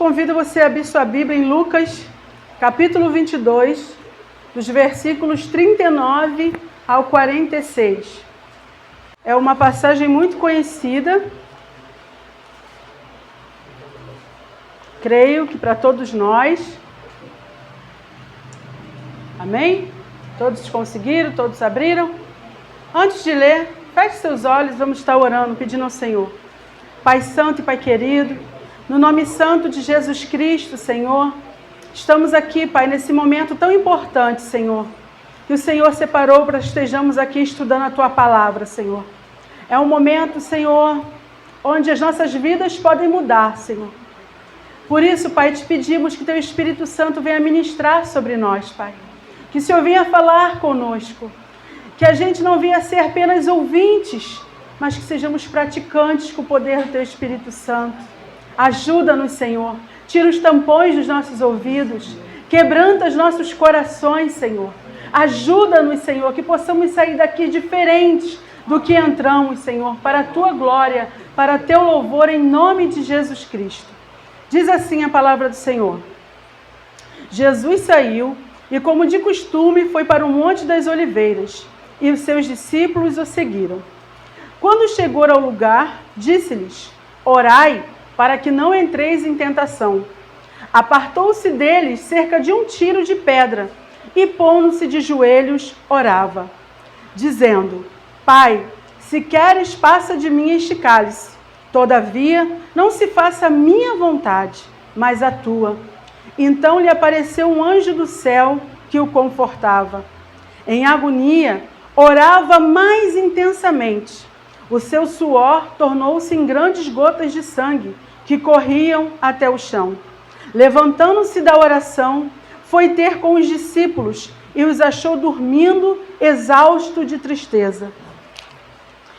convido você a abrir sua Bíblia em Lucas, capítulo 22, dos versículos 39 ao 46. É uma passagem muito conhecida, creio que para todos nós. Amém? Todos conseguiram? Todos abriram? Antes de ler, feche seus olhos, vamos estar orando, pedindo ao Senhor. Pai Santo e Pai querido, no nome santo de Jesus Cristo, Senhor, estamos aqui, Pai, nesse momento tão importante, Senhor, que o Senhor separou para que estejamos aqui estudando a Tua Palavra, Senhor. É um momento, Senhor, onde as nossas vidas podem mudar, Senhor. Por isso, Pai, te pedimos que Teu Espírito Santo venha ministrar sobre nós, Pai. Que o Senhor venha falar conosco. Que a gente não venha ser apenas ouvintes, mas que sejamos praticantes com o poder do Teu Espírito Santo. Ajuda-nos, Senhor. Tira os tampões dos nossos ouvidos. Quebranta os nossos corações, Senhor. Ajuda-nos, Senhor, que possamos sair daqui diferentes do que entramos, Senhor, para a Tua glória, para Teu louvor, em nome de Jesus Cristo. Diz assim a palavra do Senhor. Jesus saiu e, como de costume, foi para o Monte das Oliveiras, e os seus discípulos o seguiram. Quando chegou ao lugar, disse-lhes: orai, para que não entreis em tentação. Apartou-se deles cerca de 1 tiro de pedra, e pondo-se de joelhos, orava, dizendo: Pai, se queres, passa de mim este cálice. Todavia, não se faça a minha vontade, mas a tua. Então lhe apareceu um anjo do céu que o confortava. Em agonia, orava mais intensamente. O seu suor tornou-se em grandes gotas de sangue, que corriam até o chão. Levantando-se da oração, foi ter com os discípulos e os achou dormindo, exausto de tristeza.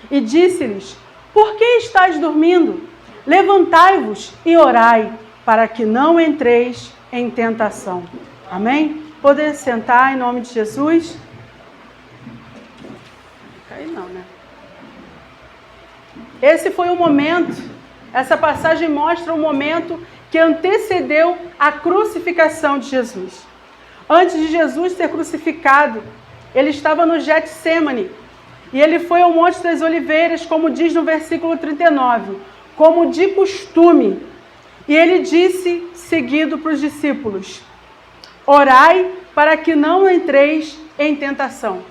E disse-lhes: por que estáis dormindo? Levantai-vos e orai, para que não entreis em tentação. Amém? Poder sentar em nome de Jesus. Aí não, né? Esse foi o momento, essa passagem mostra o momento que antecedeu a crucificação de Jesus. Antes de Jesus ser crucificado, ele estava no Getsêmani. E ele foi ao Monte das Oliveiras, como diz no versículo 39, como de costume. E ele disse, seguido para os discípulos: orai para que não entreis em tentação.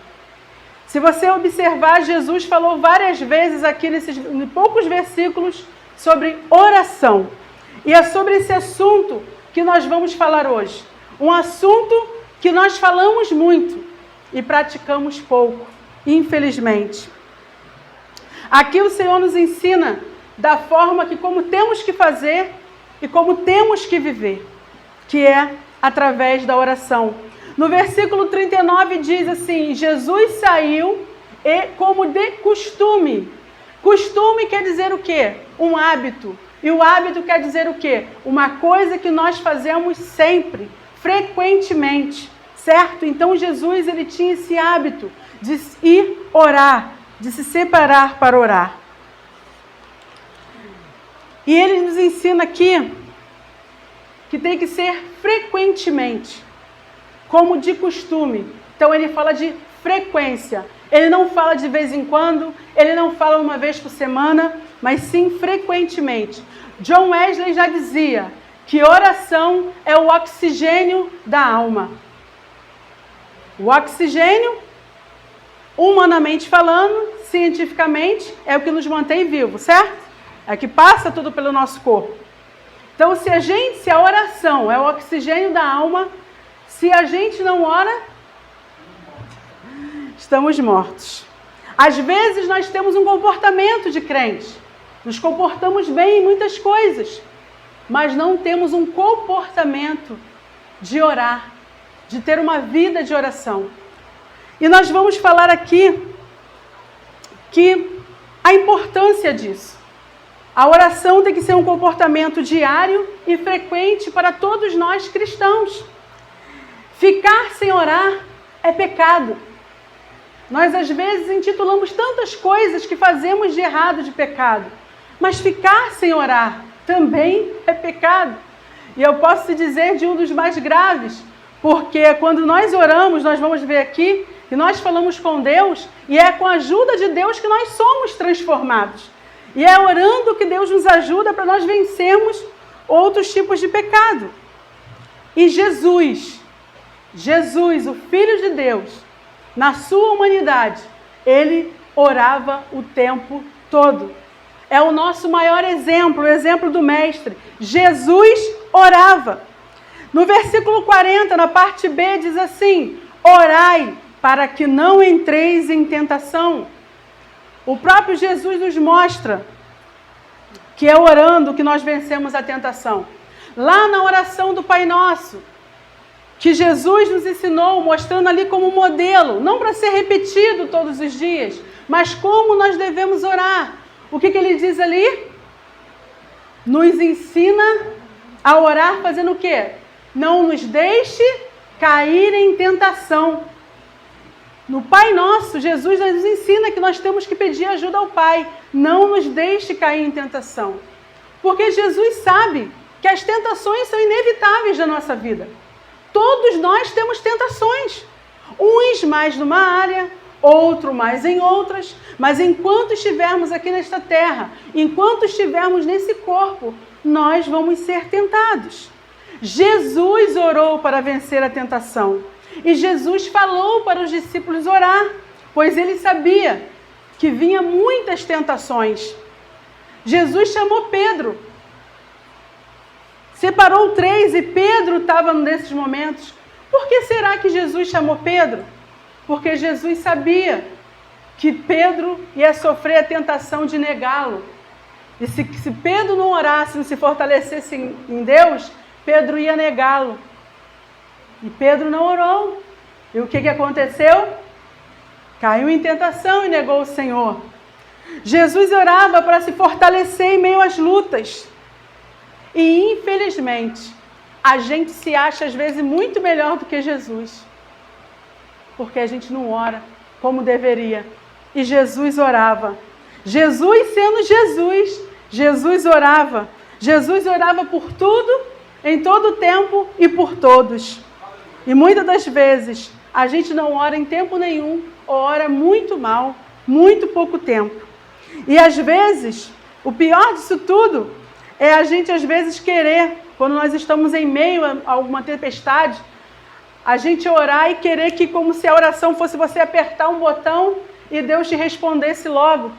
Se você observar, Jesus falou várias vezes aqui nesses poucos versículos sobre oração. E é sobre esse assunto que nós vamos falar hoje. Um assunto que nós falamos muito e praticamos pouco, infelizmente. Aqui o Senhor nos ensina da forma que como temos que fazer e como temos que viver, que é através da oração. No versículo 39 diz assim: Jesus saiu e como de costume. Costume quer dizer o quê? Um hábito. E o hábito quer dizer o quê? Uma coisa que nós fazemos sempre, frequentemente, certo? Então Jesus, ele tinha esse hábito de ir orar, de se separar para orar. E ele nos ensina aqui que tem que ser frequentemente, como de costume. Então ele fala de frequência. Ele não fala de vez em quando, ele não fala uma vez por semana, mas sim frequentemente. John Wesley já dizia que oração é o oxigênio da alma. O oxigênio, humanamente falando, cientificamente, é o que nos mantém vivos, certo? É o que passa tudo pelo nosso corpo. Então, se a oração é o oxigênio da alma, se a gente não ora, estamos mortos. Às vezes nós temos um comportamento de crente, nos comportamos bem em muitas coisas, mas não temos um comportamento de orar, de ter uma vida de oração. E nós vamos falar aqui que a importância disso. A oração tem que ser um comportamento diário e frequente para todos nós cristãos. Ficar sem orar é pecado. Nós às vezes intitulamos tantas coisas que fazemos de errado de pecado, mas ficar sem orar também é pecado. E eu posso te dizer de um dos mais graves, porque quando nós oramos, nós vamos ver aqui, que nós falamos com Deus, e é com a ajuda de Deus que nós somos transformados. E é orando que Deus nos ajuda para nós vencermos outros tipos de pecado. E Jesus, o Filho de Deus, na sua humanidade, ele orava o tempo todo. É o nosso maior exemplo, o exemplo do Mestre. Jesus orava. No versículo 40, na parte B, diz assim: orai para que não entreis em tentação. O próprio Jesus nos mostra que é orando que nós vencemos a tentação. Lá na oração do Pai Nosso, que Jesus nos ensinou, mostrando ali como modelo, não para ser repetido todos os dias, mas como nós devemos orar. O que ele diz ali? Nos ensina a orar fazendo o quê? Não nos deixe cair em tentação. No Pai Nosso, Jesus nos ensina que nós temos que pedir ajuda ao Pai. Não nos deixe cair em tentação. Porque Jesus sabe que as tentações são inevitáveis na nossa vida. Todos nós temos tentações. Uns mais numa área, outro mais em outras. Mas enquanto estivermos aqui nesta terra, enquanto estivermos nesse corpo, nós vamos ser tentados. Jesus orou para vencer a tentação. E Jesus falou para os discípulos orar, pois ele sabia que vinha muitas tentações. Jesus chamou Pedro, separou 3 e Pedro estava nesses momentos. Por que será que Jesus chamou Pedro? Porque Jesus sabia que Pedro ia sofrer a tentação de negá-lo. E se Pedro não orasse, não se fortalecesse em Deus, Pedro ia negá-lo. E Pedro não orou. E o que aconteceu? Caiu em tentação e negou o Senhor. Jesus orava para se fortalecer em meio às lutas. E infelizmente, a gente se acha às vezes muito melhor do que Jesus. Porque a gente não ora como deveria. E Jesus orava. Jesus sendo Jesus, Jesus orava. Jesus orava por tudo, em todo tempo e por todos. E muitas das vezes a gente não ora em tempo nenhum, ou ora muito mal, muito pouco tempo. E às vezes, o pior disso tudo é a gente às vezes querer, quando nós estamos em meio a alguma tempestade, a gente orar e querer que como se a oração fosse você apertar um botão e Deus te respondesse logo.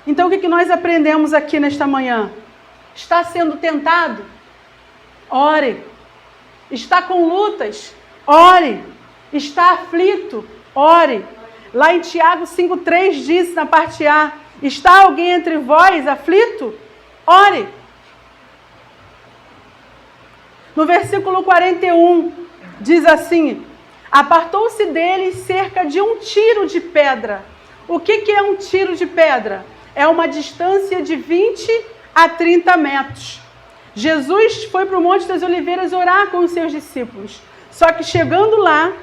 Então o que nós aprendemos aqui nesta manhã? Está sendo tentado? Ore. Está com lutas? Ore. Está aflito? Ore. Lá em Tiago 5,3 diz na parte A: está alguém entre vós aflito? Ore. No versículo 41 diz assim: apartou-se deles cerca de 1 tiro de pedra. O que é um tiro de pedra? É uma distância de 20 a 30 metros. Jesus foi para o Monte das Oliveiras orar com os seus discípulos. Só que chegando lá,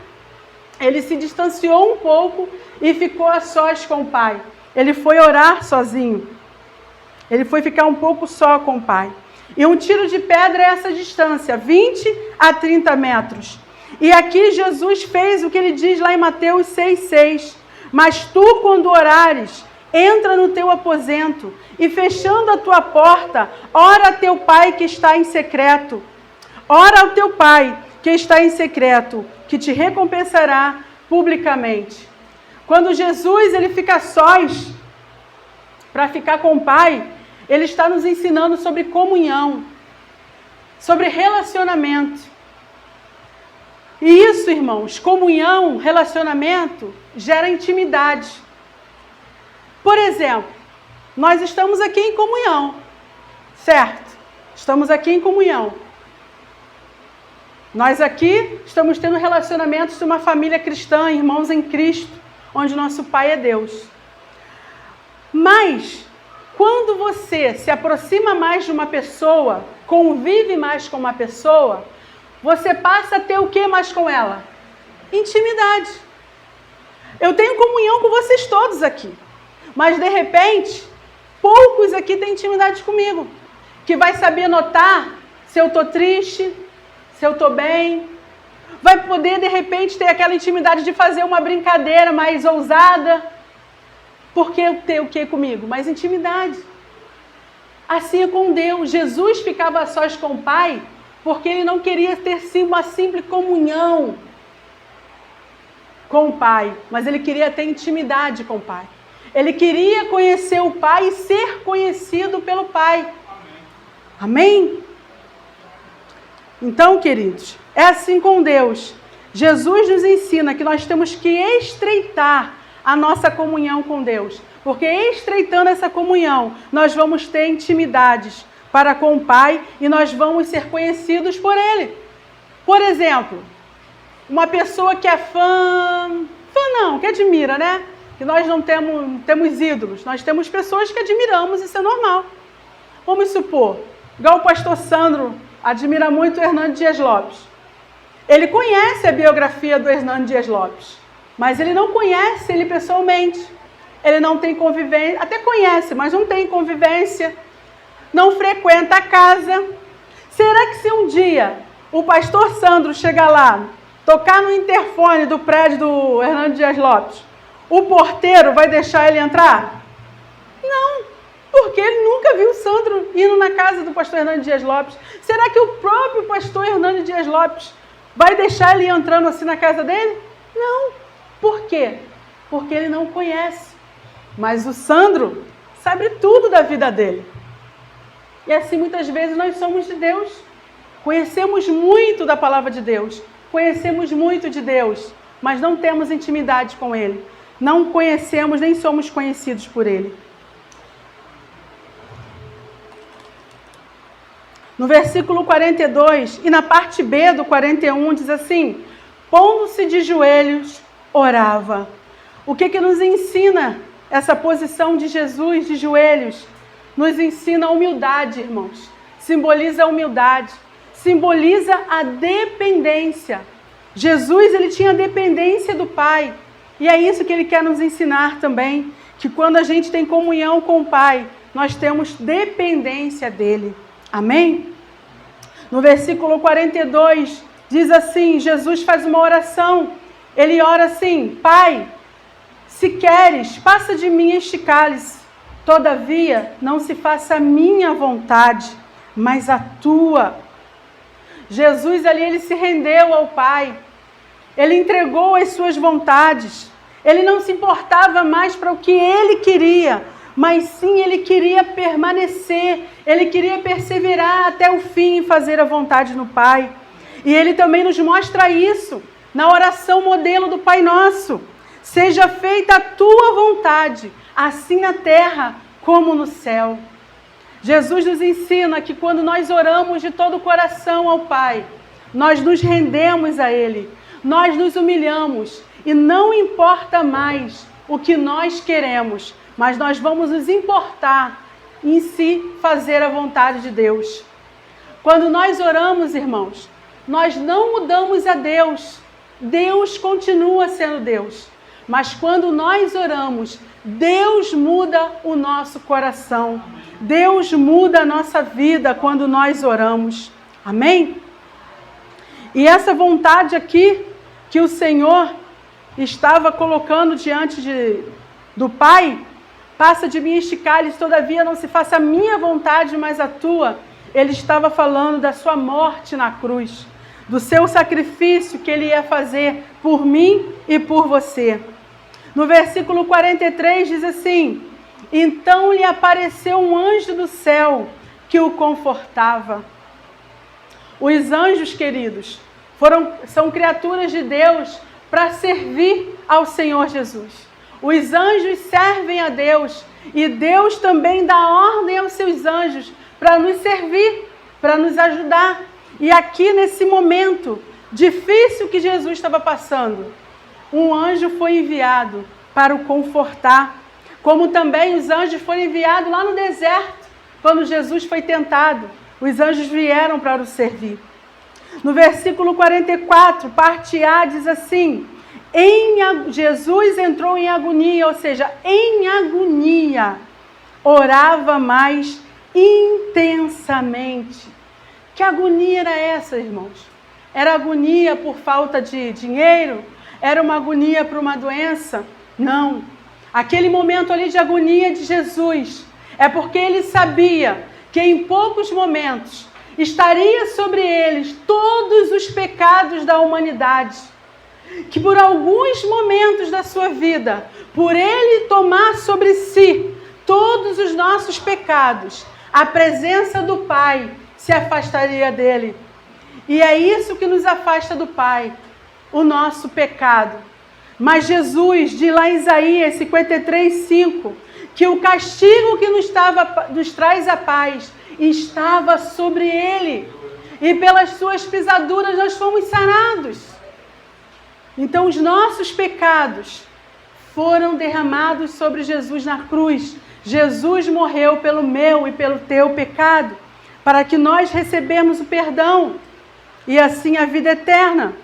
ele se distanciou um pouco e ficou a sós com o Pai. Ele foi orar sozinho. Ele foi ficar um pouco só com o Pai. E um tiro de pedra é essa distância, 20 a 30 metros. E aqui Jesus fez o que ele diz lá em Mateus 6,6. Mas tu, quando orares, entra no teu aposento e fechando a tua porta, ora a teu Pai que está em secreto. Ora ao teu Pai que está em secreto, que te recompensará publicamente. Quando Jesus ele fica sós para ficar com o Pai, ele está nos ensinando sobre comunhão, sobre relacionamento. E isso, irmãos, comunhão, relacionamento, gera intimidade. Por exemplo, nós estamos aqui em comunhão, certo? Estamos aqui em comunhão. Nós aqui estamos tendo relacionamentos de uma família cristã, irmãos em Cristo, onde nosso Pai é Deus. Mas, quando você se aproxima mais de uma pessoa, convive mais com uma pessoa, você passa a ter o que mais com ela? Intimidade. Eu tenho comunhão com vocês todos aqui. Mas, de repente, poucos aqui têm intimidade comigo. que vai saber notar se eu estou triste, se eu estou bem. Vai poder, de repente, ter aquela intimidade de fazer uma brincadeira mais ousada. Porque eu tenho o que comigo? Mais intimidade. Assim é com Deus. Jesus ficava a sós com o Pai porque ele não queria ter uma simples comunhão com o Pai, mas ele queria ter intimidade com o Pai. Ele queria conhecer o Pai e ser conhecido pelo Pai. Amém? Então, queridos, é assim com Deus. Jesus nos ensina que nós temos que estreitar a nossa comunhão com Deus, porque estreitando essa comunhão, nós vamos ter intimidades para com o Pai e nós vamos ser conhecidos por Ele. Por exemplo, uma pessoa que é que admira, né? Que nós não temos ídolos, nós temos pessoas que admiramos, isso é normal. Vamos supor, igual o pastor Sandro admira muito o Hernando Dias Lopes. Ele conhece a biografia do Hernando Dias Lopes, mas ele não conhece ele pessoalmente. Ele não tem convivência, até conhece, mas não tem convivência, não frequenta a casa. Será que se um dia o pastor Sandro chegar lá, tocar no interfone do prédio do Hernando Dias Lopes, o porteiro vai deixar ele entrar? Não, porque ele nunca viu o Sandro indo na casa do pastor Hernando Dias Lopes. Será que o próprio pastor Hernando Dias Lopes vai deixar ele entrando assim na casa dele? Não. Por quê? Porque ele não conhece. Mas o Sandro sabe tudo da vida dele. E assim muitas vezes nós somos de Deus. Conhecemos muito da palavra de Deus. Conhecemos muito de Deus, mas não temos intimidade com Ele. Não conhecemos, nem somos conhecidos por Ele. No versículo 42 e na parte B do 41 diz assim: pondo-se de joelhos, orava. O que nos ensina essa posição de Jesus de joelhos? Nos ensina a humildade, irmãos. Simboliza a humildade. Simboliza a dependência. Jesus, ele tinha dependência do Pai. E é isso que ele quer nos ensinar também. Que quando a gente tem comunhão com o Pai, nós temos dependência dele. Amém? No versículo 42, diz assim, Jesus faz uma oração. Ele ora assim: Pai, se queres, passa de mim este cálice. Todavia, não se faça a minha vontade, mas a tua. Jesus ali, ele se rendeu ao Pai. Ele entregou as suas vontades. Ele não se importava mais para o que ele queria, mas sim ele queria permanecer. Ele queria perseverar até o fim e fazer a vontade no Pai. E ele também nos mostra isso na oração modelo do Pai Nosso. Seja feita a tua vontade, assim na terra como no céu. Jesus nos ensina que quando nós oramos de todo o coração ao Pai, nós nos rendemos a Ele, nós nos humilhamos e não importa mais o que nós queremos, mas nós vamos nos importar em si fazer a vontade de Deus. Quando nós oramos, irmãos, nós não mudamos a Deus, Deus continua sendo Deus. Mas quando nós oramos, Deus muda o nosso coração. Deus muda a nossa vida quando nós oramos. Amém? E essa vontade aqui que o Senhor estava colocando diante do Pai, passa de mim este cálice, todavia não se faça a minha vontade, mas a tua. Ele estava falando da sua morte na cruz, do seu sacrifício que ele ia fazer por mim e por você. No versículo 43 diz assim: então lhe apareceu um anjo do céu que o confortava. Os anjos, queridos, são criaturas de Deus para servir ao Senhor Jesus. Os anjos servem a Deus e Deus também dá ordem aos seus anjos para nos servir, para nos ajudar. E aqui nesse momento difícil que Jesus estava passando, um anjo foi enviado para o confortar, como também os anjos foram enviados lá no deserto, quando Jesus foi tentado, os anjos vieram para o servir. No versículo 44, parte A, diz assim: Jesus entrou em agonia, ou seja, em agonia, orava mais intensamente. Que agonia era essa, irmãos? Era agonia por falta de dinheiro? Era uma agonia por uma doença? Não. Aquele momento ali de agonia de Jesus é porque ele sabia que em poucos momentos estaria sobre eles todos os pecados da humanidade. Que por alguns momentos da sua vida, por ele tomar sobre si todos os nossos pecados, a presença do Pai se afastaria dele. E é isso que nos afasta do Pai, o nosso pecado. Mas Jesus, diz lá em Isaías 53:5, que o castigo que nos traz a paz estava sobre ele, e pelas suas pisaduras nós fomos sarados. Então os nossos pecados foram derramados sobre Jesus na cruz. Jesus morreu pelo meu e pelo teu pecado, para que nós recebemos o perdão e assim a vida eterna.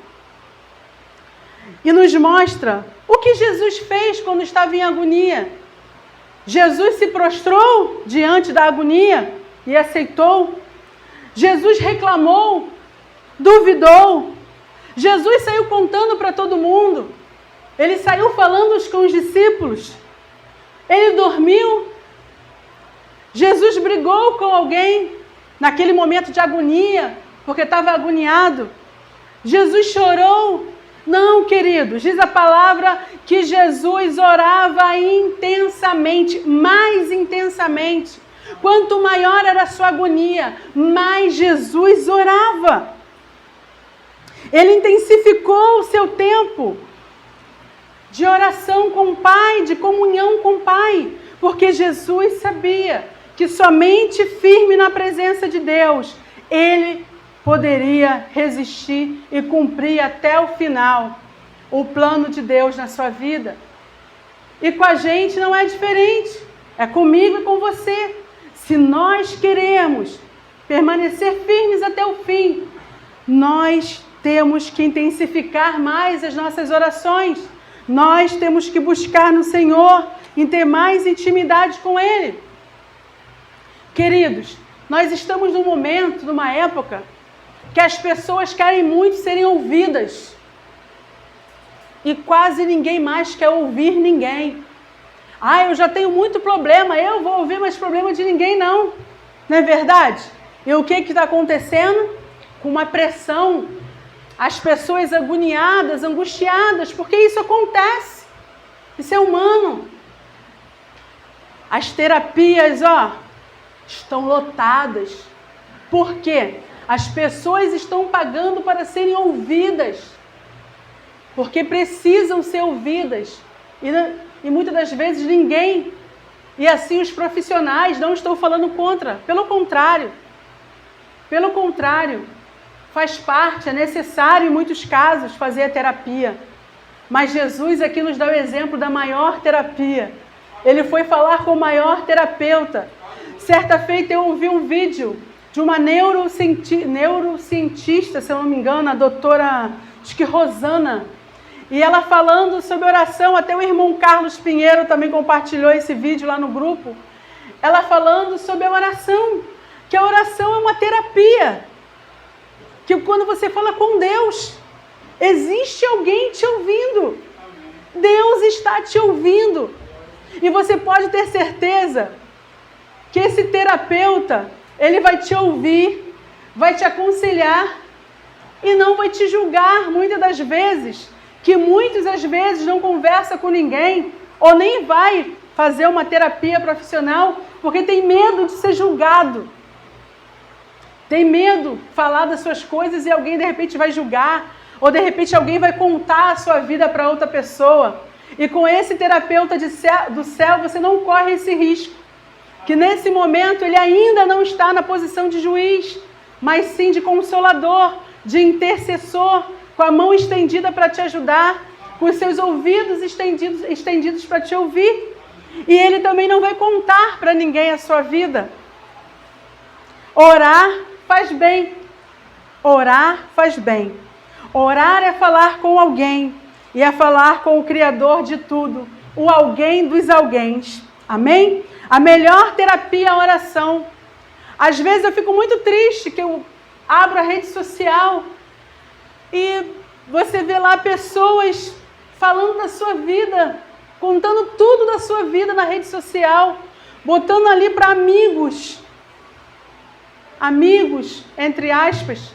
E nos mostra o que Jesus fez quando estava em agonia. Jesus se prostrou diante da agonia e aceitou. Jesus reclamou, duvidou. Jesus saiu contando para todo mundo. Ele saiu falando com os discípulos. Ele dormiu. Jesus brigou com alguém naquele momento de agonia, porque estava agoniado. Jesus chorou. Não, queridos, diz a palavra que Jesus orava intensamente, mais intensamente. Quanto maior era a sua agonia, mais Jesus orava. Ele intensificou o seu tempo de oração com o Pai, de comunhão com o Pai, porque Jesus sabia que somente firme na presença de Deus, ele poderia resistir e cumprir até o final o plano de Deus na sua vida. E com a gente não é diferente, é comigo e com você. Se nós queremos permanecer firmes até o fim, nós temos que intensificar mais as nossas orações. Nós temos que buscar no Senhor e ter mais intimidade com Ele. Queridos, nós estamos num momento, numa época, que as pessoas querem muito serem ouvidas. E quase ninguém mais quer ouvir ninguém. Eu já tenho muito problema, eu vou ouvir mais problema de ninguém não. Não é verdade? E o que está acontecendo? Com uma pressão, as pessoas agoniadas, angustiadas, porque isso acontece. Isso é humano. As terapias, estão lotadas. Por quê? As pessoas estão pagando para serem ouvidas, porque precisam ser ouvidas, e muitas das vezes ninguém, e assim os profissionais, não estou falando contra, pelo contrário, faz parte, é necessário em muitos casos fazer a terapia, mas Jesus aqui nos dá o exemplo da maior terapia. Ele foi falar com o maior terapeuta. Certa feita eu ouvi um vídeo de uma neurocientista, se eu não me engano, a doutora, acho que Rosana, e ela falando sobre oração, até o irmão Carlos Pinheiro também compartilhou esse vídeo lá no grupo, ela falando sobre a oração, que a oração é uma terapia, que quando você fala com Deus, existe alguém te ouvindo, Deus está te ouvindo, e você pode ter certeza que esse terapeuta, ele vai te ouvir, vai te aconselhar e não vai te julgar muitas das vezes, que muitas das vezes não conversa com ninguém ou nem vai fazer uma terapia profissional porque tem medo de ser julgado. Tem medo de falar das suas coisas e alguém de repente vai julgar, ou de repente alguém vai contar a sua vida para outra pessoa. E com esse terapeuta do céu você não corre esse risco. Que nesse momento ele ainda não está na posição de juiz, mas sim de consolador, de intercessor, com a mão estendida para te ajudar, com os seus ouvidos estendidos para te ouvir. E ele também não vai contar para ninguém a sua vida. Orar faz bem. Orar faz bem. Orar é falar com alguém, e é falar com o Criador de tudo, o alguém dos alguéns. Amém? A melhor terapia é a oração. Às vezes eu fico muito triste que eu abro a rede social e você vê lá pessoas falando da sua vida, contando tudo da sua vida na rede social, botando ali para amigos, entre aspas,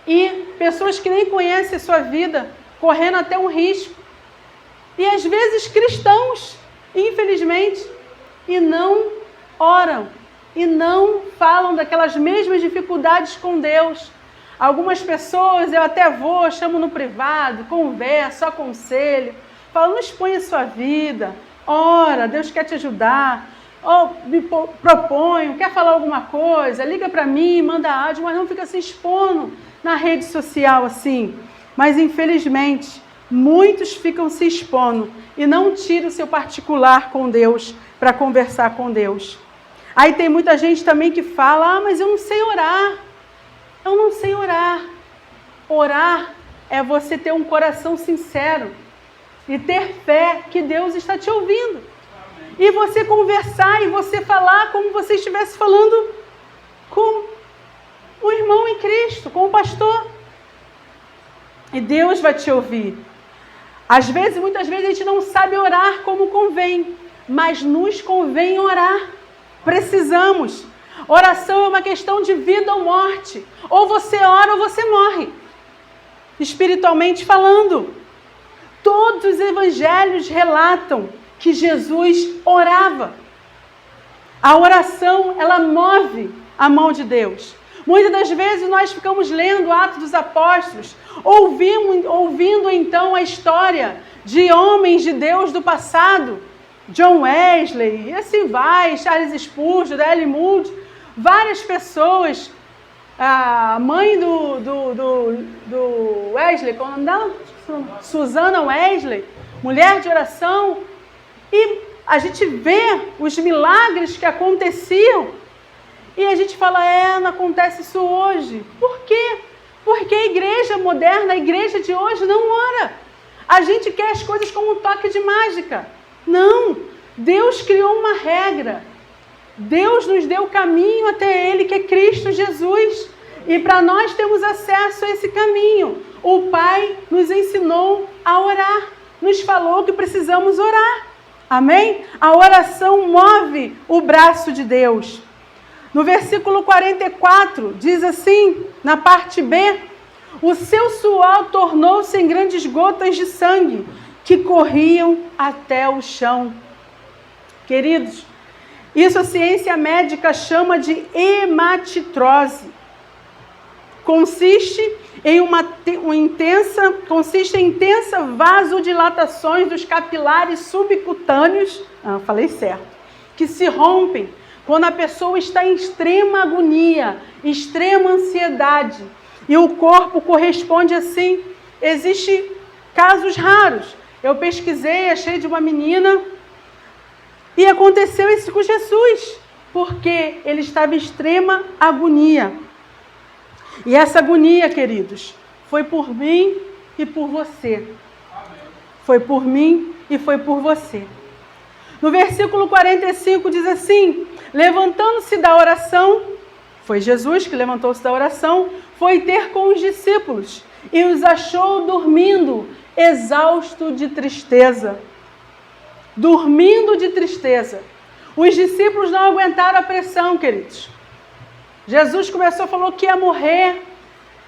e pessoas que nem conhecem a sua vida, correndo até um risco. E às vezes cristãos, infelizmente, e não oram, e não falam daquelas mesmas dificuldades com Deus. Algumas pessoas eu até chamo no privado, converso, aconselho, falo, não exponha a sua vida, ora, Deus quer te ajudar, me proponho, quer falar alguma coisa, liga para mim, manda áudio, mas não fica se expondo na rede social assim. Mas infelizmente, muitos ficam se expondo e não tiram o seu particular com Deus para conversar com Deus. Aí tem muita gente também que fala, mas eu não sei orar. Eu não sei orar. Orar é você ter um coração sincero e ter fé que Deus está te ouvindo. E você conversar e você falar como você estivesse falando com o irmão em Cristo, com o pastor. E Deus vai te ouvir. Muitas vezes a gente não sabe orar como convém, mas nos convém orar. Precisamos. Oração é uma questão de vida ou morte. Ou você ora ou você morre. Espiritualmente falando. Todos os evangelhos relatam que Jesus orava. A oração, ela move a mão de Deus. Muitas das vezes nós ficamos lendo Atos dos Apóstolos, ouvindo então a história de homens de Deus do passado, John Wesley, e assim vai, Charles Spurgeon, D.L. Moody, várias pessoas, a mãe do Wesley, qual é o nome dela? Susana Wesley, mulher de oração, e a gente vê os milagres que aconteciam, e a gente fala, não acontece isso hoje. Por quê? Porque a igreja moderna, a igreja de hoje não ora. A gente quer as coisas como um toque de mágica. Não, Deus criou uma regra. Deus nos deu o caminho até Ele, que é Cristo Jesus. E para nós termos acesso a esse caminho, o Pai nos ensinou a orar. Nos falou que precisamos orar. Amém? A oração move o braço de Deus. No versículo 44, diz assim, na parte B, o seu suor tornou-se em grandes gotas de sangue, que corriam até o chão. Queridos, isso a ciência médica chama de hematitrose. Consiste em intensa vasodilatações dos capilares subcutâneos, falei certo, que se rompem quando a pessoa está em extrema agonia, extrema ansiedade, e o corpo corresponde assim. Existem casos raros. Eu pesquisei, achei de uma menina, e aconteceu isso com Jesus, porque ele estava em extrema agonia. E essa agonia, queridos, foi por mim e por você. Foi por mim e foi por você. No versículo 45 diz assim, levantando-se da oração, foi Jesus que levantou-se da oração, foi ter com os discípulos e os achou dormindo, exausto de tristeza. Dormindo de tristeza. Os discípulos não aguentaram a pressão, queridos. Jesus falou que ia morrer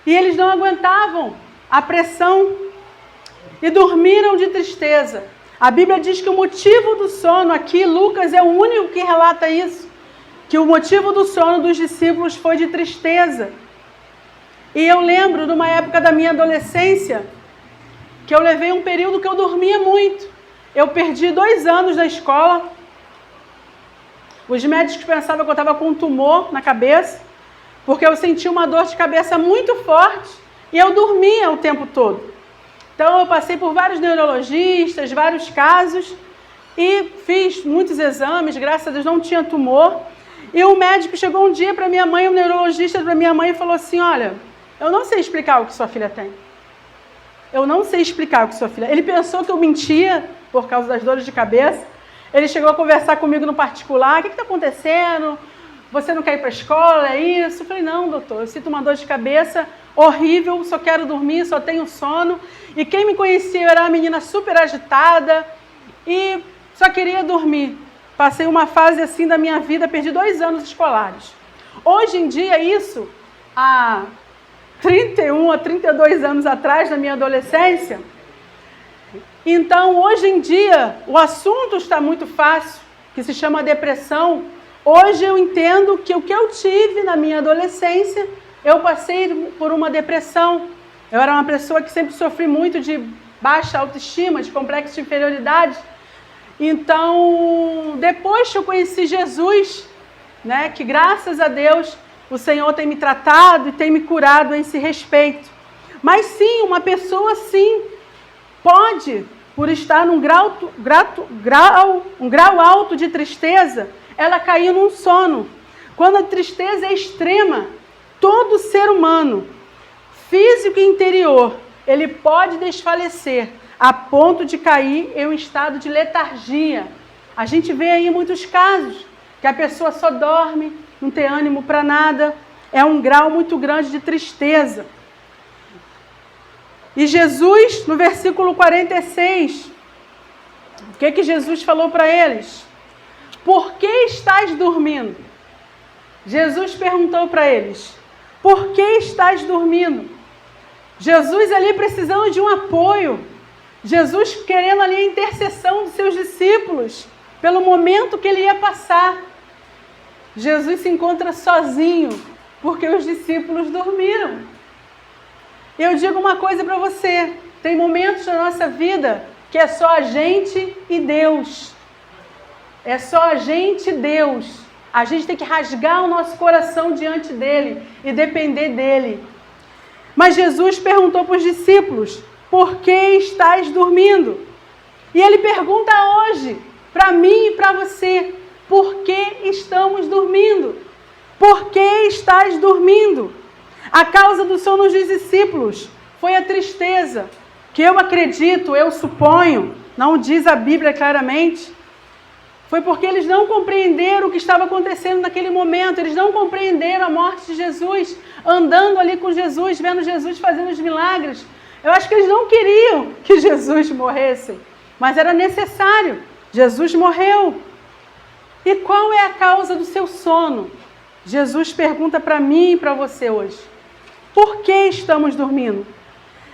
e eles não aguentavam a pressão e dormiram de tristeza. A Bíblia diz que o motivo do sono aqui, Lucas é o único que relata isso, que o motivo do sono dos discípulos foi de tristeza. E eu lembro de uma época da minha adolescência, que eu levei um período que eu dormia muito. Eu perdi 2 anos da escola. Os médicos pensavam que eu estava com um tumor na cabeça, porque eu sentia uma dor de cabeça muito forte e eu dormia o tempo todo. Então eu passei por vários neurologistas, vários casos e fiz muitos exames, graças a Deus não tinha tumor. E o médico chegou um dia para minha mãe, o neurologista para minha mãe e falou assim, olha, eu não sei explicar o que sua filha tem. Eu não sei explicar o que sua filha... Ele pensou que eu mentia por causa das dores de cabeça. Ele chegou a conversar comigo no particular, o que está acontecendo? você não quer ir para a escola, é isso? Eu falei, não, doutor, eu sinto uma dor de cabeça horrível, só quero dormir, só tenho sono. E quem me conhecia, eu era uma menina super agitada e só queria dormir. Passei uma fase assim da minha vida, perdi 2 anos escolares. Hoje em dia, isso, há 31 a 32 anos atrás, na minha adolescência. Então, hoje em dia, o assunto está muito fácil, que se chama depressão. Hoje eu entendo que o que eu tive na minha adolescência, eu passei por uma depressão. Eu era uma pessoa que sempre sofri muito de baixa autoestima, de complexo de inferioridade. Então, depois que eu conheci Jesus, né, que graças a Deus o Senhor tem me tratado e tem me curado a esse respeito. Mas sim, uma pessoa sim pode, por estar num grau alto de tristeza, ela cair num sono. Quando a tristeza é extrema, todo ser humano, físico e interior, ele pode desfalecer a ponto de cair em um estado de letargia. A gente vê aí muitos casos que a pessoa só dorme, não tem ânimo para nada. É um grau muito grande de tristeza. E Jesus, no versículo 46, o que Jesus falou para eles? Por que estáis dormindo? Jesus perguntou para eles, por que estáis dormindo? Jesus ali precisando de um apoio. Jesus querendo ali a intercessão dos seus discípulos, pelo momento que ele ia passar. Jesus se encontra sozinho, porque os discípulos dormiram. Eu digo uma coisa para você, tem momentos na nossa vida que é só a gente e Deus. É só a gente e Deus. A gente tem que rasgar o nosso coração diante dele e depender dele. Mas Jesus perguntou para os discípulos, por que estáis dormindo? E ele pergunta hoje, para mim e para você, por que estamos dormindo? Por que estáis dormindo? A causa do sono dos discípulos foi a tristeza, que eu acredito, eu suponho, não diz a Bíblia claramente, foi porque eles não compreenderam o que estava acontecendo naquele momento, eles não compreenderam a morte de Jesus, andando ali com Jesus, vendo Jesus fazendo os milagres. Eu acho que eles não queriam que Jesus morresse, mas era necessário. Jesus morreu. E qual é a causa do seu sono? Jesus pergunta para mim e para você hoje. Por que estamos dormindo?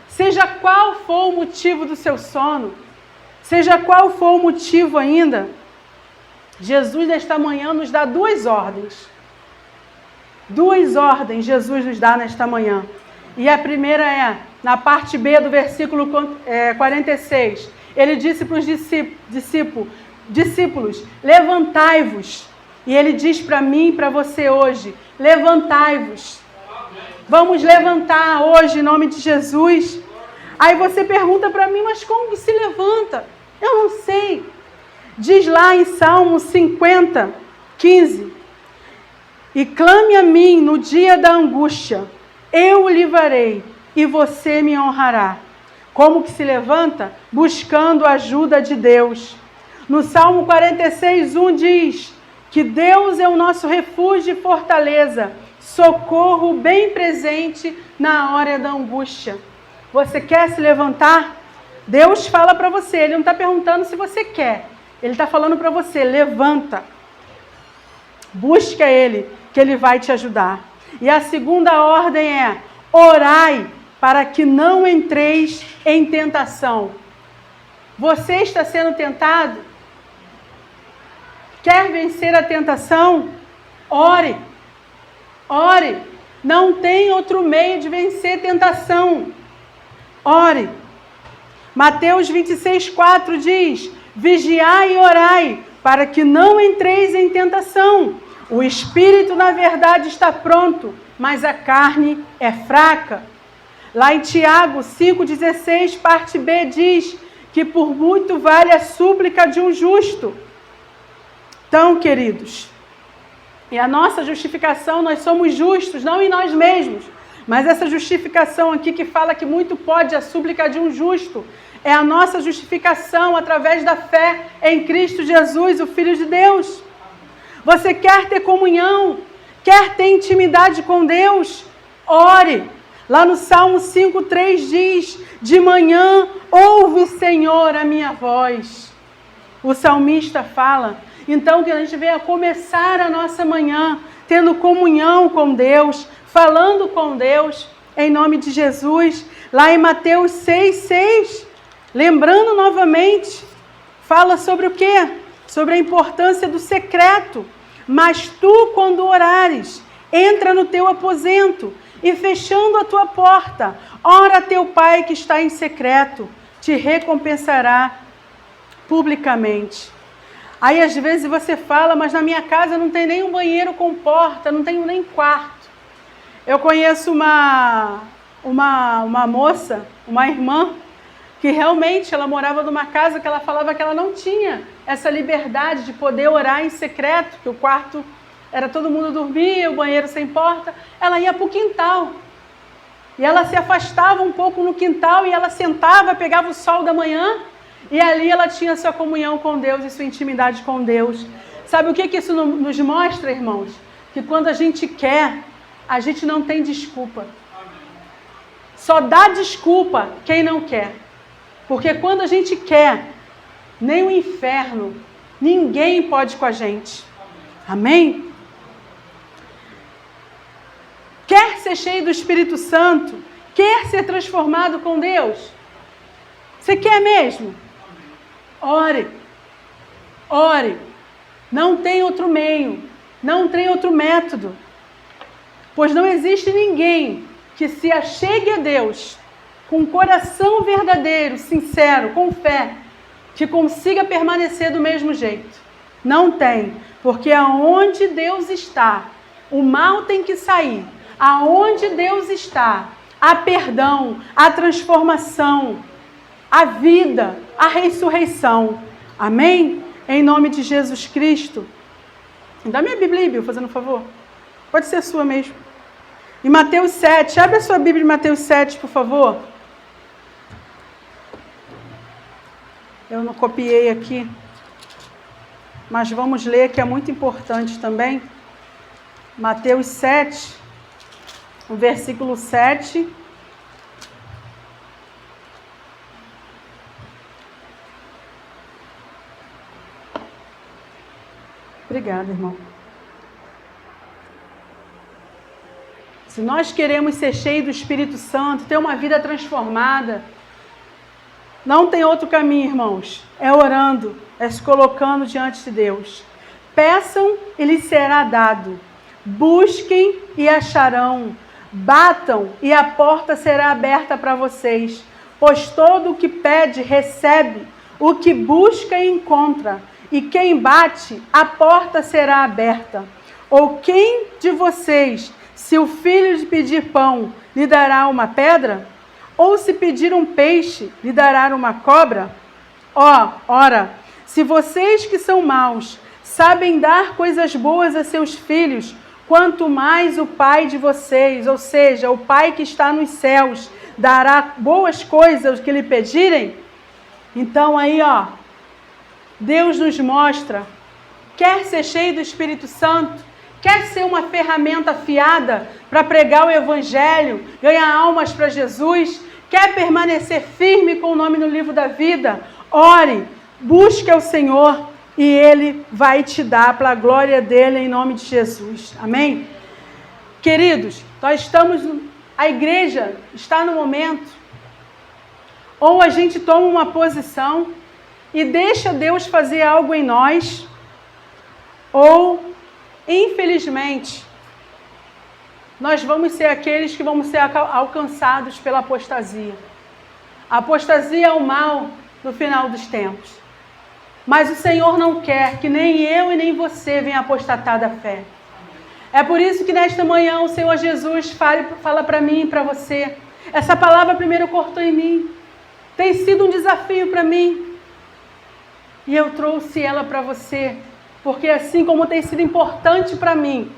Seja qual for o motivo do seu sono, seja qual for o motivo ainda, Jesus nesta manhã nos dá 2 ordens. 2 ordens Jesus nos dá nesta manhã. E a primeira é, na parte B do versículo 46, ele disse para os discípulos, levantai-vos. E ele diz para mim e para você hoje, levantai-vos. Vamos levantar hoje em nome de Jesus. Aí você pergunta para mim, mas como que se levanta? Eu não sei. Diz lá em Salmo 50, 15, e clame a mim no dia da angústia, eu o livrarei e você me honrará. Como que se levanta? Buscando a ajuda de Deus. No Salmo 46, 1 diz que Deus é o nosso refúgio e fortaleza, socorro bem presente na hora da angústia. Você quer se levantar? Deus fala para você, Ele não está perguntando se você quer. Ele está falando para você, levanta. Busca Ele, que Ele vai te ajudar. E a segunda ordem é, orai para que não entreis em tentação. Você está sendo tentado? Quer vencer a tentação? Ore. Ore. Não tem outro meio de vencer tentação. Ore. Mateus 26, 4 diz, vigiai e orai, para que não entreis em tentação. O espírito, na verdade, está pronto, mas a carne é fraca. Lá em Tiago 5,16, parte B, diz que por muito vale a súplica de um justo. Então, queridos, e a nossa justificação, nós somos justos, não em nós mesmos, mas essa justificação aqui que fala que muito pode a súplica de um justo, é a nossa justificação através da fé em Cristo Jesus, o Filho de Deus. Você quer ter comunhão Quer ter intimidade com Deus? Ore. Lá no Salmo 5:3 diz: de manhã ouve, Senhor, a minha voz. O salmista fala, então, que a gente venha começar a nossa manhã tendo comunhão com Deus, falando com Deus, em nome de Jesus. Lá em Mateus 6:6, lembrando novamente, fala sobre o quê? Sobre a importância do secreto. Mas tu, quando orares, entra no teu aposento e fechando a tua porta, ora a teu Pai que está em secreto, te recompensará publicamente. Aí às vezes você fala, mas na minha casa não tem nem um banheiro com porta, não tenho nem quarto. Eu conheço uma moça, uma irmã, que realmente ela morava numa casa que ela falava que ela não tinha essa liberdade de poder orar em secreto, que o quarto era todo mundo dormia, o banheiro sem porta. Ela ia para o quintal. E ela se afastava um pouco no quintal e ela sentava, pegava o sol da manhã e ali ela tinha sua comunhão com Deus e sua intimidade com Deus. Sabe o que isso nos mostra, irmãos? Que quando a gente quer, a gente não tem desculpa. Só dá desculpa quem não quer. Porque quando a gente quer, nem o inferno, ninguém pode com a gente. Amém? Quer ser cheio do Espírito Santo? Quer ser transformado com Deus? Você quer mesmo? Ore. Ore. Não tem outro meio. Não tem outro método. Pois não existe ninguém que se achegue a Deus com um coração verdadeiro, sincero, com fé, que consiga permanecer do mesmo jeito. Não tem. Porque aonde Deus está, o mal tem que sair. Aonde Deus está, há perdão, há transformação, a vida, a ressurreição. Amém? Em nome de Jesus Cristo. Dá minha Bíblia, fazendo um favor. Pode ser sua mesmo. Em Mateus 7. Abre a sua Bíblia em Mateus 7, por favor. Eu não copiei aqui. Mas vamos ler, que é muito importante também. Mateus 7, o versículo 7. Obrigada, irmão. Se nós queremos ser cheios do Espírito Santo, ter uma vida transformada, não tem outro caminho, irmãos. É orando, é se colocando diante de Deus. Peçam e lhes será dado. Busquem e acharão. Batam e a porta será aberta para vocês. Pois todo o que pede, recebe. O que busca, encontra. E quem bate, a porta será aberta. Ou quem de vocês, se o filho lhe pedir pão, lhe dará uma pedra? Ou se pedir um peixe, lhe dará uma cobra? Ora, se vocês que são maus sabem dar coisas boas a seus filhos, quanto mais o Pai de vocês, ou seja, o Pai que está nos céus, dará boas coisas aos que lhe pedirem? Então aí, Deus nos mostra, quer ser cheio do Espírito Santo, quer ser uma ferramenta afiada para pregar o Evangelho, ganhar almas para Jesus, quer permanecer firme com o nome no livro da vida, ore, busque ao Senhor e Ele vai te dar para a glória dEle em nome de Jesus. Amém? Queridos, a igreja está no momento ou a gente toma uma posição e deixa Deus fazer algo em nós, ou, infelizmente, nós vamos ser aqueles que vamos ser alcançados pela apostasia. A apostasia é o mal do final dos tempos. Mas o Senhor não quer que nem eu e nem você venha apostatar da fé. É por isso que nesta manhã o Senhor Jesus fala para mim e para você. Essa palavra primeiro cortou em mim. Tem sido um desafio para mim. E eu trouxe ela para você. Porque assim como tem sido importante para mim,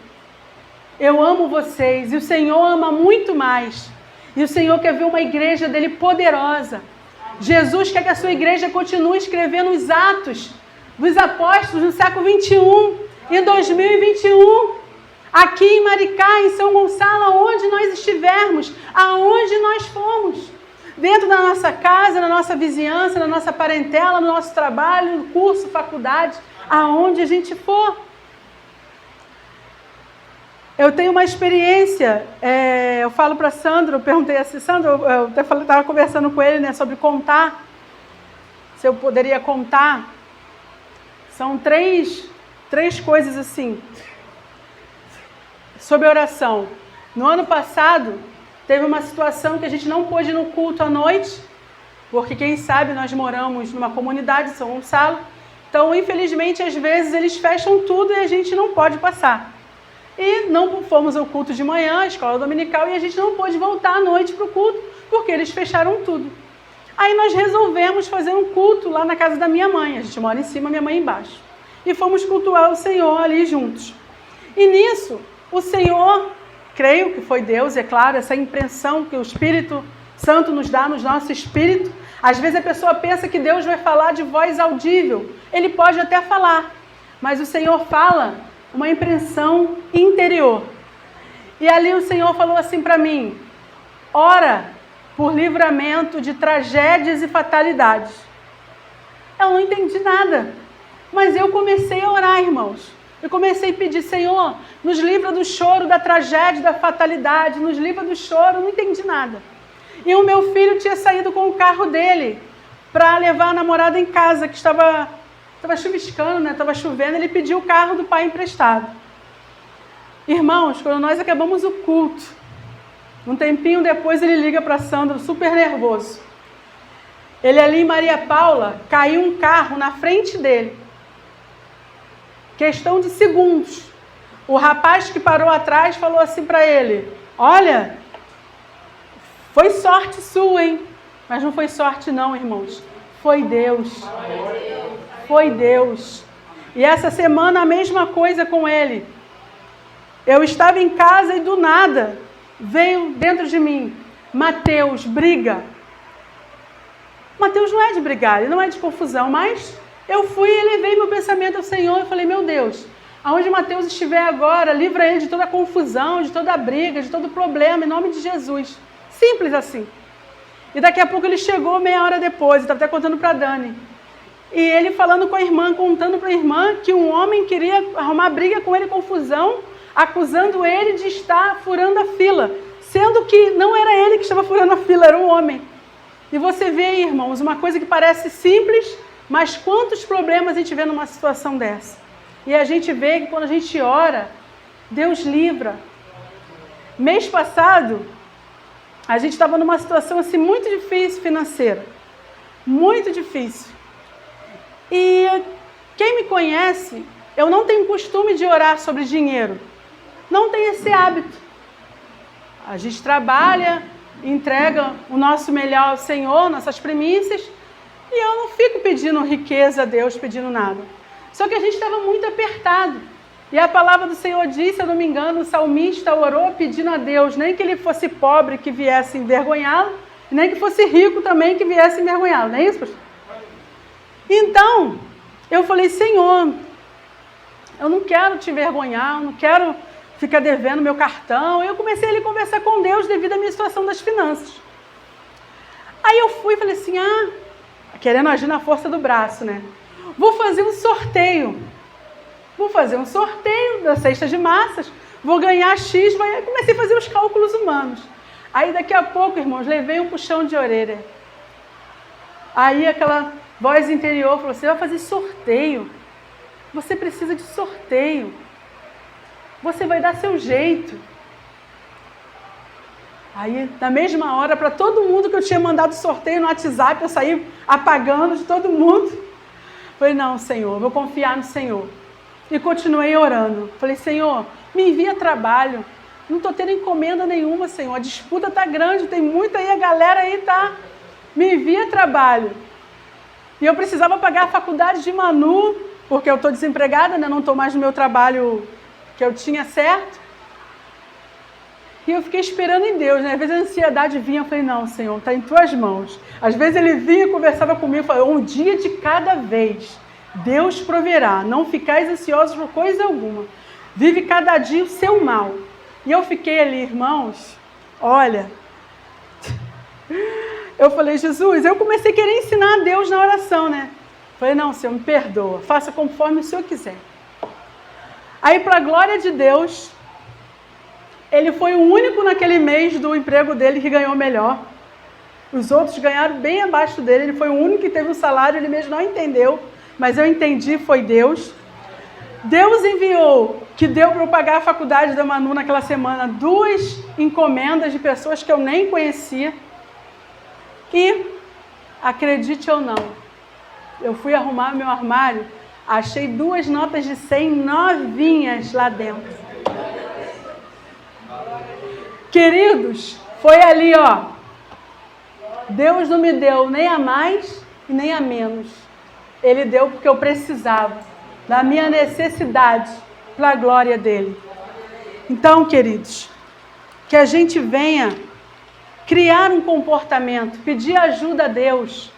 eu amo vocês. E o Senhor ama muito mais. E o Senhor quer ver uma igreja dele poderosa. Jesus quer que a sua igreja continue escrevendo os atos dos apóstolos no século 21, em 2021. Aqui em Maricá, em São Gonçalo, aonde nós estivermos, aonde nós formos, dentro da nossa casa, na nossa vizinhança, na nossa parentela, no nosso trabalho, no curso, faculdade, aonde a gente for. Eu tenho uma experiência, eu falo para Sandro, eu perguntei assim, Sandro, eu até estava conversando com ele, né, sobre contar, se eu poderia contar. São três coisas assim, sobre oração. No ano passado, teve uma situação que a gente não pôde ir no culto à noite, porque quem sabe nós moramos numa comunidade, São Gonçalo, então infelizmente às vezes eles fecham tudo e a gente não pode passar. E não fomos ao culto de manhã, a escola dominical, e a gente não pôde voltar à noite para o culto, porque eles fecharam tudo. Aí nós resolvemos fazer um culto lá na casa da minha mãe, a gente mora em cima, minha mãe embaixo. E fomos cultuar o Senhor ali juntos. E nisso, o Senhor, creio que foi Deus, é claro, essa impressão que o Espírito Santo nos dá no nosso espírito. Às vezes a pessoa pensa que Deus vai falar de voz audível. Ele pode até falar, mas o Senhor fala uma impressão interior. E ali o Senhor falou assim para mim: ora por livramento de tragédias e fatalidades. Eu não entendi nada, mas eu comecei a orar, irmãos. Eu comecei a pedir: Senhor, nos livra do choro, da tragédia, da fatalidade, nos livra do choro. Eu não entendi nada. E o meu filho tinha saído com o carro dele para levar a namorada em casa, que estava chuviscando, né? Estava chovendo. Ele pediu o carro do pai emprestado. Irmãos, quando nós acabamos o culto, um tempinho depois ele liga para Sandro, super nervoso. Ele ali em Maria Paula, caiu um carro na frente dele. Questão de segundos. O rapaz que parou atrás falou assim para ele: olha, foi sorte sua, hein? Mas não foi sorte não, irmãos. Foi Deus. Foi Deus. E essa semana a mesma coisa com ele. Eu estava em casa e do nada veio dentro de mim: Mateus, briga. Mateus não é de brigar, ele não é de confusão, mas eu fui e elevei meu pensamento ao Senhor e falei: meu Deus, aonde Mateus estiver agora, livra ele de toda a confusão, de toda a briga, de todo problema, em nome de Jesus. Simples assim. E daqui a pouco ele chegou meia hora depois, estava até contando para a Dani. E ele falando com a irmã, contando para a irmã que um homem queria arrumar briga com ele, confusão, acusando ele de estar furando a fila, sendo que não era ele que estava furando a fila, era um homem. E você vê, irmãos, uma coisa que parece simples, mas quantos problemas a gente vê numa situação dessa. E a gente vê que quando a gente ora, Deus livra. Mês passado, a gente estava numa situação assim muito difícil financeira. Muito difícil. E quem me conhece, eu não tenho costume de orar sobre dinheiro. Não tenho esse hábito. A gente trabalha, entrega o nosso melhor ao Senhor, nossas primícias, e eu não fico pedindo riqueza a Deus, pedindo nada. Só que a gente estava muito apertado. E a palavra do Senhor diz, se eu não me engano, o salmista orou pedindo a Deus, nem que ele fosse pobre que viesse envergonhá-lo, nem que fosse rico também que viesse envergonhá-lo, não é isso, pastor? Então, eu falei: Senhor, eu não quero te envergonhar, eu não quero ficar devendo meu cartão. Eu comecei a conversar com Deus devido à minha situação das finanças. Aí eu fui e falei assim: querendo agir na força do braço, né? Vou fazer um sorteio. Vou fazer um sorteio da cesta de massas, vou ganhar X. Comecei a fazer os cálculos humanos. Aí daqui a pouco, irmãos, levei um puxão de orelha. Aí aquela voz interior falou: você vai fazer sorteio. Você precisa de sorteio. Você vai dar seu jeito. Aí, na mesma hora, para todo mundo que eu tinha mandado sorteio no WhatsApp, eu saí apagando de todo mundo. Falei: não, Senhor, vou confiar no Senhor. E continuei orando. Falei: Senhor, me envia trabalho. Não estou tendo encomenda nenhuma, Senhor. A disputa está grande, tem muita aí, a galera aí tá. Me envia trabalho. E eu precisava pagar a faculdade de Manu, porque eu estou desempregada, né? Não estou mais no meu trabalho que eu tinha certo. E eu fiquei esperando em Deus, né? Às vezes a ansiedade vinha, eu falei: não, Senhor, está em tuas mãos. Às vezes ele vinha e conversava comigo, falava: um dia de cada vez, Deus proverá, não ficais ansiosos por coisa alguma. vive cada dia o seu mal. E eu fiquei ali, irmãos, olha, eu falei, Jesus, eu comecei a querer ensinar a Deus na oração, né? Falei, não, Senhor, me perdoa, faça conforme o Senhor quiser. Aí, para a glória de Deus, ele foi o único naquele mês do emprego dele que ganhou melhor. Os outros ganharam bem abaixo dele, ele foi o único que teve um salário, ele mesmo não entendeu, mas eu entendi, foi Deus. Deus enviou, que deu para eu pagar a faculdade da Manu naquela semana, 2 encomendas de pessoas que eu nem conhecia. E, acredite ou não, eu fui arrumar meu armário, achei 2 notas de 100 novinhas lá dentro. Queridos, foi ali, ó. Deus não me deu nem a mais e nem a menos. Ele deu porque eu precisava, da minha necessidade, para a glória dele. Então, queridos, que a gente venha criar um comportamento, pedir ajuda a Deus.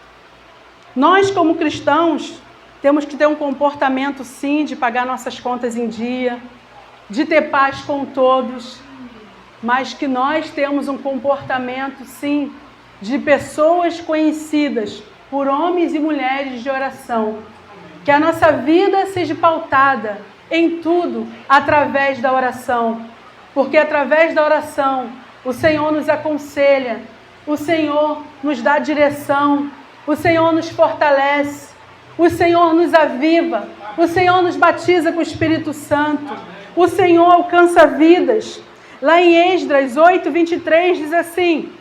Nós, como cristãos, temos que ter um comportamento, sim, de pagar nossas contas em dia, de ter paz com todos, mas que nós temos um comportamento, sim, de pessoas conhecidas por homens e mulheres de oração. Que a nossa vida seja pautada em tudo através da oração, porque através da oração o Senhor nos aconselha, o Senhor nos dá direção, o Senhor nos fortalece, o Senhor nos aviva, o Senhor nos batiza com o Espírito Santo, o Senhor alcança vidas. Lá em Esdras 8:23 diz assim: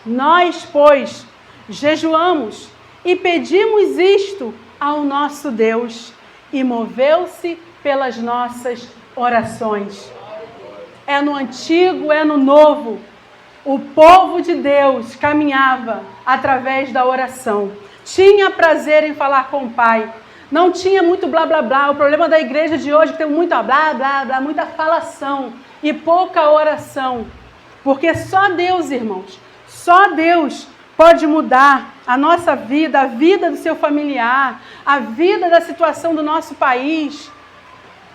nós, pois, jejuamos e pedimos isto ao nosso Deus, e moveu-se pelas nossas orações. É no Antigo, é no Novo. O povo de Deus caminhava através da oração. Tinha prazer em falar com o Pai. Não tinha muito blá, blá, blá. O problema da igreja de hoje é que tem muita blá, blá, blá, muita falação e pouca oração. Porque só Deus, irmãos, só Deus pode mudar a nossa vida, a vida do seu familiar, a vida da situação do nosso país.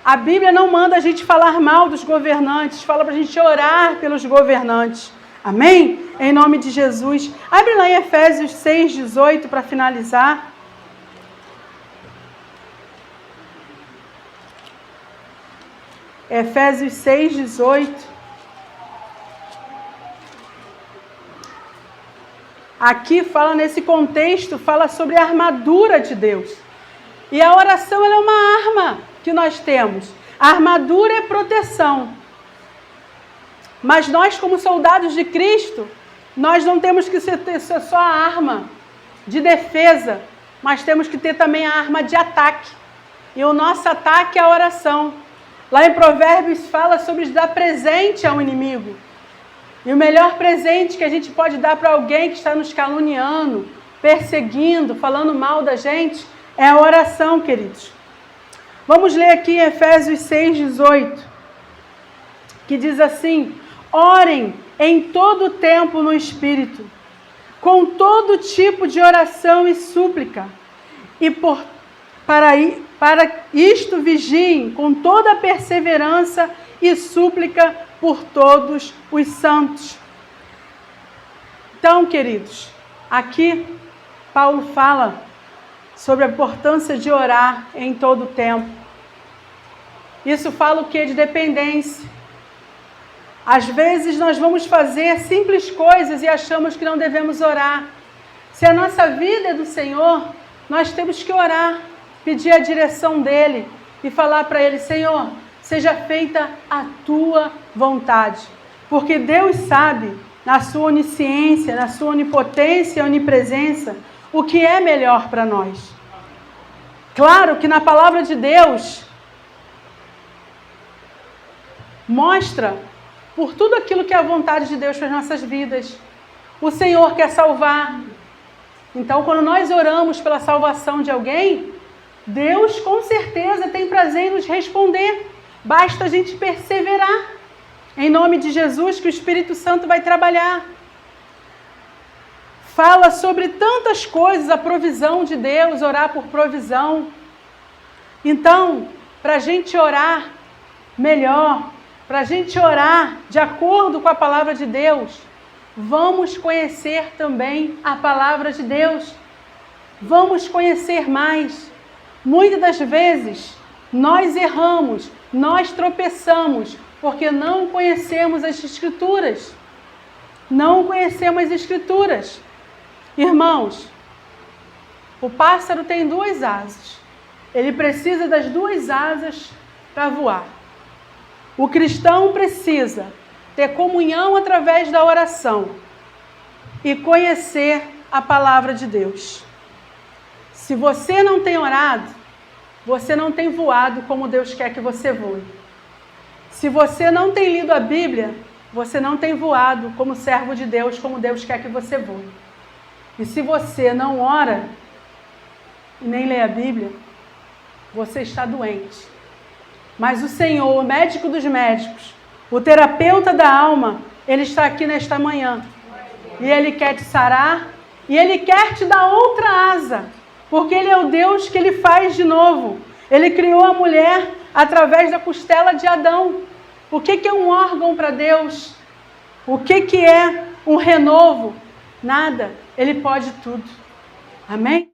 A Bíblia não manda a gente falar mal dos governantes, fala para a gente orar pelos governantes. Amém? Em nome de Jesus. Abre lá em Efésios 6:18 para finalizar. Efésios 6:18. Aqui fala, nesse contexto, fala sobre a armadura de Deus. E a oração ela é uma arma que nós temos. A armadura é proteção. Mas nós, como soldados de Cristo, nós não temos que ter só a arma de defesa, mas temos que ter também a arma de ataque. E o nosso ataque é a oração. Lá em Provérbios fala sobre dar presente ao inimigo. E o melhor presente que a gente pode dar para alguém que está nos caluniando, perseguindo, falando mal da gente, é a oração, queridos. Vamos ler aqui em Efésios 6:18, que diz assim: orem em todo tempo no Espírito, com todo tipo de oração e súplica, e para isto vigiem com toda perseverança e súplica por todos os santos. Então, queridos, aqui Paulo fala sobre a importância de orar em todo o tempo. Isso fala o quê? De dependência. Às vezes nós vamos fazer simples coisas e achamos que não devemos orar. Se a nossa vida é do Senhor, nós temos que orar, pedir a direção dEle e falar para Ele: Senhor, seja feita a Tua vontade. Porque Deus sabe, na sua onisciência, na sua onipotência e onipresença, o que é melhor para nós. Claro que na palavra de Deus mostra por tudo aquilo que é a vontade de Deus para as nossas vidas. O Senhor quer salvar. Então, quando nós oramos pela salvação de alguém, Deus com certeza tem prazer em nos responder. Basta a gente perseverar. Em nome de Jesus, que o Espírito Santo vai trabalhar. Fala sobre tantas coisas, a provisão de Deus, orar por provisão. Então, para a gente orar, melhor, para a gente orar de acordo com a palavra de Deus, vamos conhecer também a palavra de Deus. Vamos conhecer mais. Muitas das vezes, nós erramos, nós tropeçamos, porque não conhecemos as Escrituras. Não conhecemos as Escrituras. Irmãos, o pássaro tem 2 asas. Ele precisa das 2 asas para voar. O cristão precisa ter comunhão através da oração e conhecer a palavra de Deus. Se você não tem orado, você não tem voado como Deus quer que você voe. Se você não tem lido a Bíblia, você não tem voado como servo de Deus, como Deus quer que você voe. E se você não ora e nem lê a Bíblia, você está doente. Mas o Senhor, o médico dos médicos, o terapeuta da alma, Ele está aqui nesta manhã. E Ele quer te sarar, e Ele quer te dar outra asa, porque Ele é o Deus que Ele faz de novo. Ele criou a mulher através da costela de Adão. O que é um órgão para Deus? O que é um renovo? Nada. Ele pode tudo. Amém?